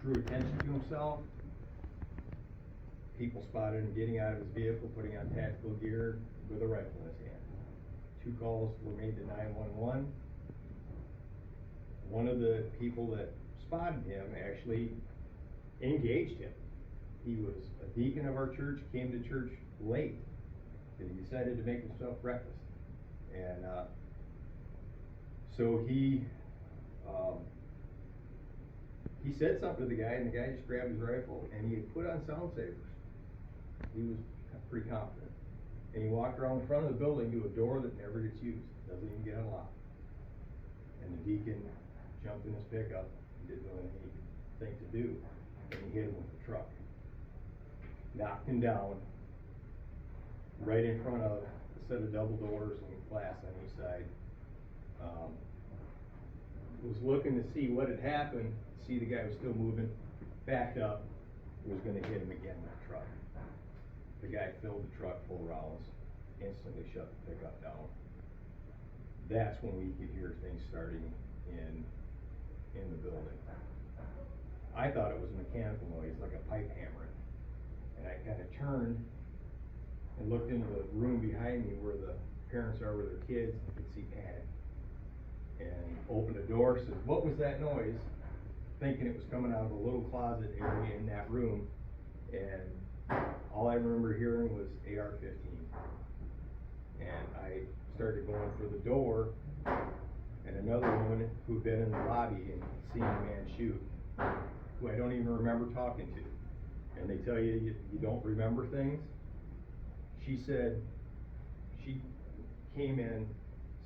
drew attention to himself. People spotted him getting out of his vehicle, putting on tactical gear with a rifle in his hand. 2 calls were made to 911. One of the people that spotted him actually engaged him. He was a deacon of our church, came to church late, and he decided to make himself breakfast. And so he said something to the guy, and the guy just grabbed his rifle, and he had put on sound savers. He was pretty confident. And he walked around the front of the building to a door that never gets used, doesn't even get unlocked. And the deacon jumped in his pickup and didn't know anything to do, and he hit him with the truck. Knocked him down right in front of a set of double doors and glass on each side. Was looking to see what had happened, see the guy was still moving, backed up, was going to hit him again with the truck. The guy filled the truck full of rounds, instantly shut the pickup down. That's when we could hear things starting in the building. I thought it was a mechanical noise, like a pipe hammering. And I kind of turned and looked into the room behind me where the parents are with their kids, and could see panic. And opened the door, said, "What was that noise?" Thinking it was coming out of a little closet area in that room. And all I remember hearing was AR-15. And I started going for the door, and another woman who'd been in the lobby and seen a man shoot, who I don't even remember talking to. And they tell you don't remember things. She said, she came in,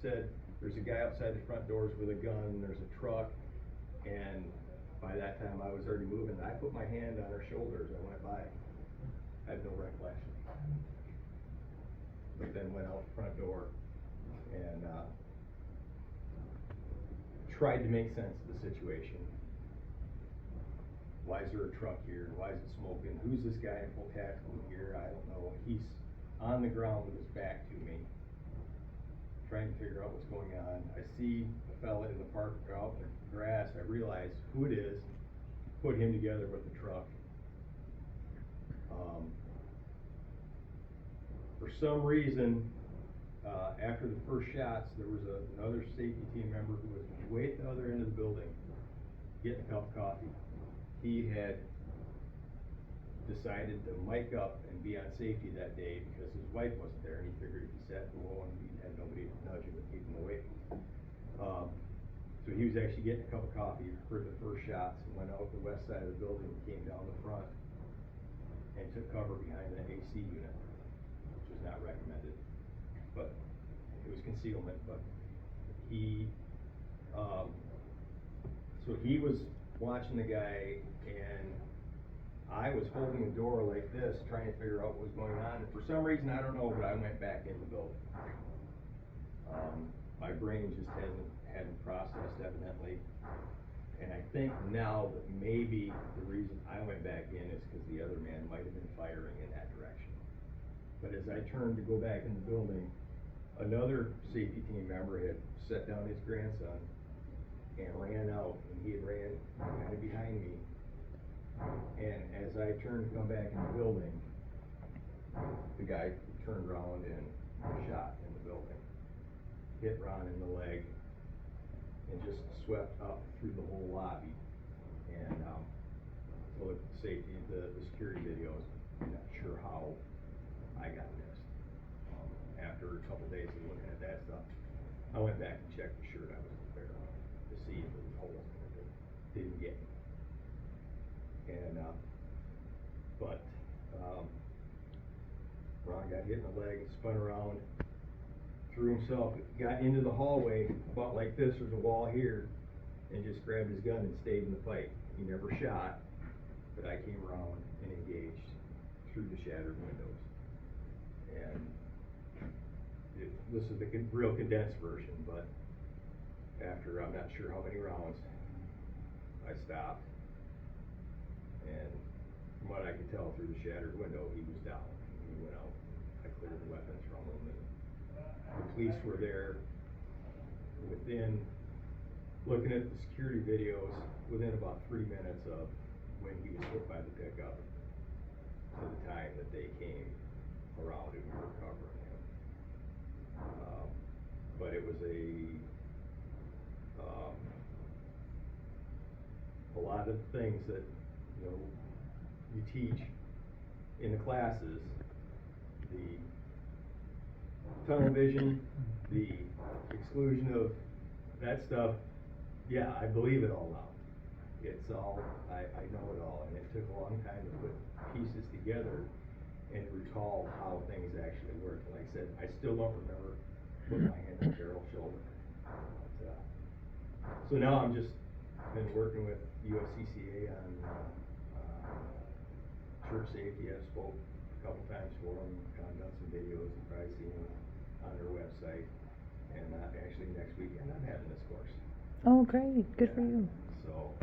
said, "There's a guy outside the front doors with a gun, there's a truck," and by that time I was already moving. I put my hand on her shoulder as I went by. I had no recollection. But then went out the front door and tried to make sense of the situation. Why is there a truck here? Why is it smoking? Who's this guy in full tactical gear? I don't know. He's on the ground with his back to me, trying to figure out what's going on. I see a fella in the park out in the grass. I realize who it is, put him together with the truck. For some reason, after the first shots, there was another safety team member who was way at the other end of the building getting a cup of coffee. He had decided to mic up and be on safety that day because his wife wasn't there, and he figured if he sat alone, he had nobody to nudge him and keep him awake. So he was actually getting a cup of coffee, heard the first shots, and went out the west side of the building, came down the front, and took cover behind the AC unit, which was not recommended, but it was concealment. But he, so he was watching the guy, and I was holding the door like this, trying to figure out what was going on. And for some reason, I don't know, but I went back in the building. My brain just hadn't processed, evidently. And I think now that maybe the reason I went back in is because the other man might have been firing in that direction. But as I turned to go back in the building, another safety team member had set down his grandson and ran out, and he had ran kind of behind me. And as I turned to come back in the building, the guy turned around and shot in the building. Hit Ron in the leg and just swept up through the whole lobby. And so the safety, the security videos, I'm not sure how I got missed. After a couple days of looking at that stuff, I went back and checked the shirt I was wearing to see if there was holes in it that didn't get me. And but Ron got hit in the leg, spun around, threw himself, got into the hallway about like this. There's a wall here, and just grabbed his gun and stayed in the fight. He never shot, but I came around and engaged through the shattered windows. And this is the real condensed version, but after I'm not sure how many rounds, I stopped, and from what I could tell through the shattered window, he was down. He went out. I cleared the weapons from him, and the police were there within, looking at the security videos, within about 3 minutes of when he was hit by the pickup to the time that they came around and were covering him. But it was a lot of things that, you know, you teach in the classes, the tunnel vision, the exclusion of that stuff, yeah, I believe it all now. It's all, I know it all, and it took a long time to put pieces together and recall how things actually work. Like I said, I still don't remember putting my hand on Carol's shoulder. But, so now I'm just been working with USCCA on church safety. I've spoke a couple times for them, kind of done some videos, and probably seen them on their website. And actually next weekend I'm having this course. Oh, great. Good for you. So